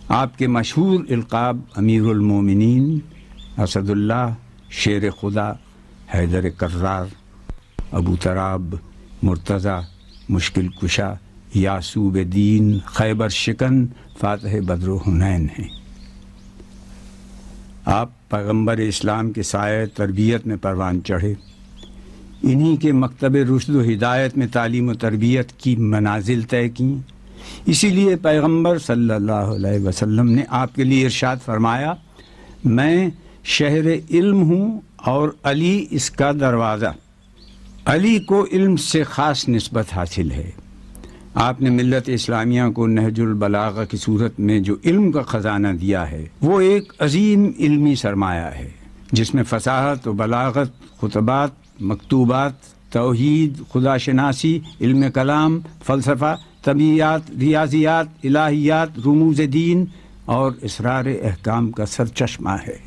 آپ کے مشہور القاب امیر المومنین، اسد اللہ، شیر خدا، حیدر کرار، ابو تراب، مرتضی، مشکل کشا، یاسوب دین، خیبر شکن، فاتح بدر و حنین ہیں۔ آپ پیغمبر اسلام کے سائے تربیت میں پروان چڑھے، انہی کے مکتب رشد و ہدایت میں تعلیم و تربیت کی منازل طے کیں۔ اسی لیے پیغمبر صلی اللہ علیہ وسلم نے آپ کے لیے ارشاد فرمایا، میں شہر علم ہوں اور علی اس کا دروازہ۔ علی کو علم سے خاص نسبت حاصل ہے۔ آپ نے ملت اسلامیہ کو نہج البلاغہ کی صورت میں جو علم کا خزانہ دیا ہے وہ ایک عظیم علمی سرمایہ ہے، جس میں فصاحت و بلاغت، خطبات، مکتوبات، توحید، خدا شناسی، علم کلام، فلسفہ، طبیعیات، ریاضیات، الہیات، رموز دین اور اسرار احکام کا سرچشمہ ہے۔